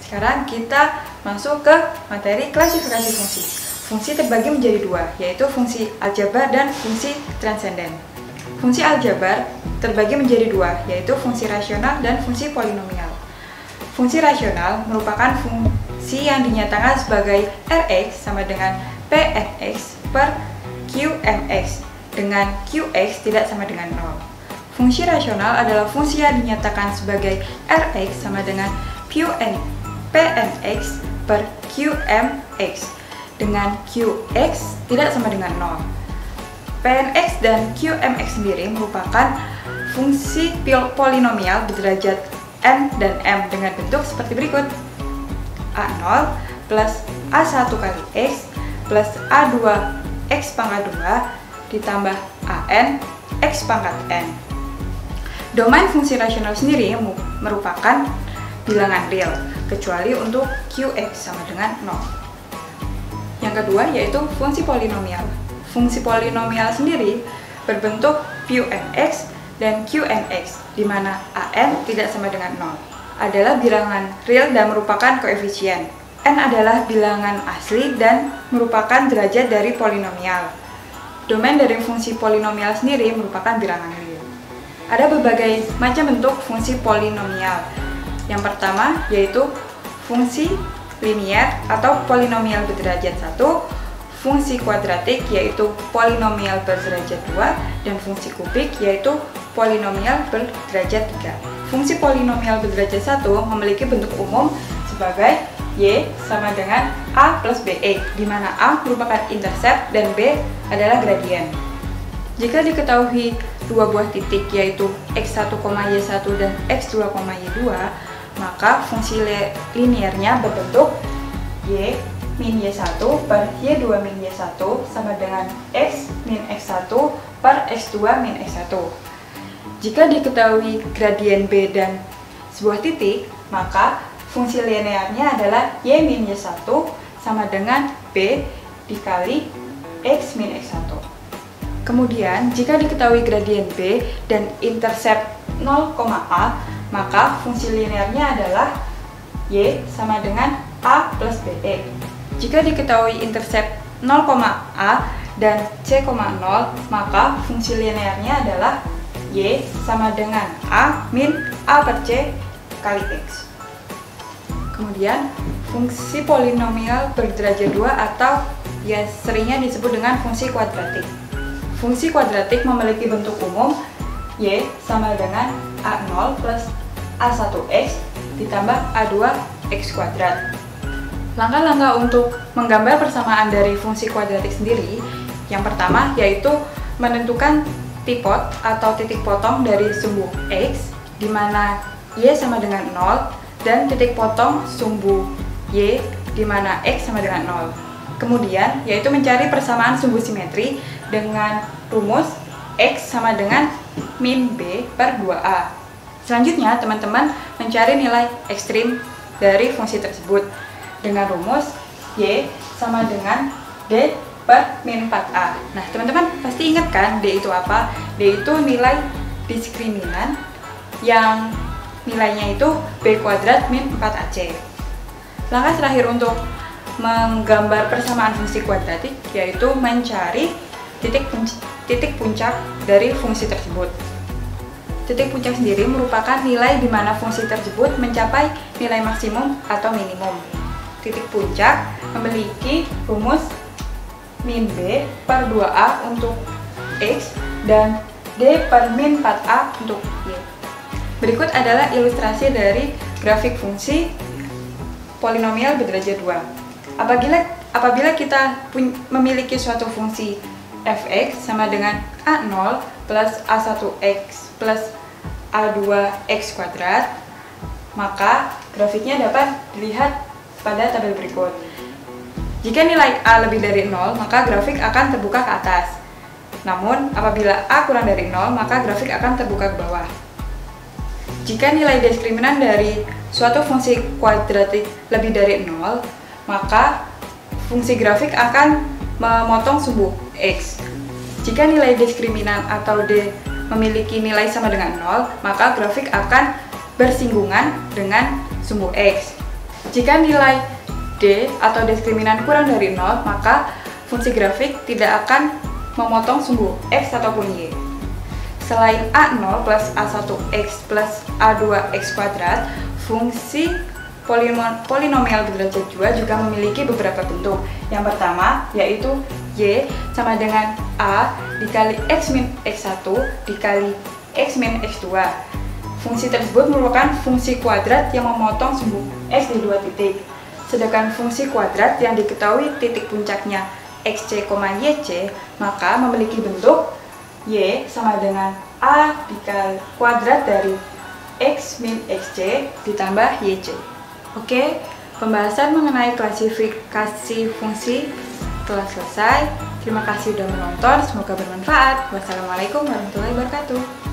Sekarang kita masuk ke materi klasifikasi fungsi. Fungsi terbagi menjadi dua, yaitu fungsi aljabar dan fungsi transenden. Fungsi aljabar terbagi menjadi dua, yaitu fungsi rasional dan fungsi polinomial. Fungsi rasional merupakan fungsi yang dinyatakan sebagai Rx sama dengan Pnx per Qmx, dengan Qx tidak sama dengan 0. Fungsi rasional adalah fungsi yang dinyatakan sebagai Rx sama dengan Pnx per Qmx, dengan Qx tidak sama dengan 0. Pnx dan Qmx sendiri merupakan fungsi polinomial berderajat n dan m dengan bentuk seperti berikut: a0 plus a1 kali x plus a2 x pangkat 2 ditambah an x pangkat n. Domain fungsi rasional sendiri merupakan bilangan real, kecuali untuk Qx sama dengan 0. Yang kedua yaitu fungsi polinomial. Fungsi polinomial sendiri berbentuk Pnx dan Qnx, di mana an tidak sama dengan 0. Adalah bilangan real dan merupakan koefisien. N adalah bilangan asli dan merupakan derajat dari polinomial. Domain dari fungsi polinomial sendiri merupakan bilangan real. Ada berbagai macam bentuk fungsi polinomial. Yang pertama yaitu fungsi linier atau polinomial berderajat 1, fungsi kuadratik yaitu polinomial berderajat 2, dan fungsi kubik yaitu polinomial berderajat 3. Fungsi polinomial berderajat 1 memiliki bentuk umum sebagai y sama dengan a plus be, di mana a merupakan intercept dan b adalah gradien. Jika diketahui dua buah titik yaitu x1, y1 dan x2, y2, maka fungsi liniernya berbentuk y min y1 per y2 min y1 sama dengan x min x1 per x2 min x1. Jika diketahui gradien b dan sebuah titik, maka fungsi linearnya adalah y min y1 sama dengan b dikali x min x1. Kemudian, jika diketahui gradien b dan intercept 0,a, maka fungsi linearnya adalah y sama dengan a plus be. Jika diketahui intercept 0,a dan c,0, maka fungsi linearnya adalah y sama dengan a min a per c kali x. Kemudian, fungsi polinomial berderajat 2 atau ya seringnya disebut dengan fungsi kuadratik. Fungsi kuadratik memiliki bentuk umum y sama dengan a0 plus a1x ditambah a2x kuadrat. Langkah-langkah untuk menggambar persamaan dari fungsi kuadratik sendiri, yang pertama yaitu menentukan tipot atau titik potong dari sumbu x, di mana y sama dengan 0, dan titik potong sumbu y, di mana x sama dengan 0. Kemudian yaitu mencari persamaan sumbu simetri dengan rumus x sama dengan min b per 2a. Selanjutnya, teman-teman mencari nilai ekstrim dari fungsi tersebut dengan rumus y sama dengan d per min 4a. Nah, teman-teman pasti ingat kan d itu apa? D itu nilai diskriminan yang nilainya itu b kuadrat min 4ac. Langkah terakhir untuk menggambar persamaan fungsi kuadratik yaitu mencari titik puncak dari fungsi tersebut. Titik puncak sendiri merupakan nilai di mana fungsi tersebut mencapai nilai maksimum atau minimum. Titik puncak memiliki rumus min b per 2a untuk x dan d per min 4a untuk y. Berikut adalah ilustrasi dari grafik fungsi polinomial berderajat 2. Apabila kita memiliki suatu fungsi fx sama dengan a0 plus a1x plus a2x kuadrat, maka grafiknya dapat dilihat pada tabel berikut. Jika nilai a lebih dari 0, maka grafik akan terbuka ke atas. Namun, apabila a kurang dari 0, maka grafik akan terbuka ke bawah. Jika nilai diskriminan dari suatu fungsi kuadratik lebih dari 0, maka fungsi grafik akan memotong sumbu x. Jika nilai diskriminan atau d memiliki nilai sama dengan 0, maka grafik akan bersinggungan dengan sumbu x. Jika nilai D atau diskriminan kurang dari 0, maka fungsi grafik tidak akan memotong sumbu X ataupun Y. Selain A0 plus A1X plus A2X kuadrat, fungsi polinomial berderajat 2 juga memiliki beberapa bentuk. Yang pertama yaitu Y sama dengan A dikali X min X1 dikali X min X2. Fungsi tersebut merupakan fungsi kuadrat yang memotong sumbu X di dua titik. Sedangkan fungsi kuadrat yang diketahui titik puncaknya XC, YC, maka memiliki bentuk Y sama dengan A dikali kuadrat dari X min XC ditambah YC. Oke, pembahasan mengenai klasifikasi fungsi telah selesai. Terima kasih sudah menonton, semoga bermanfaat. Wassalamualaikum warahmatullahi wabarakatuh.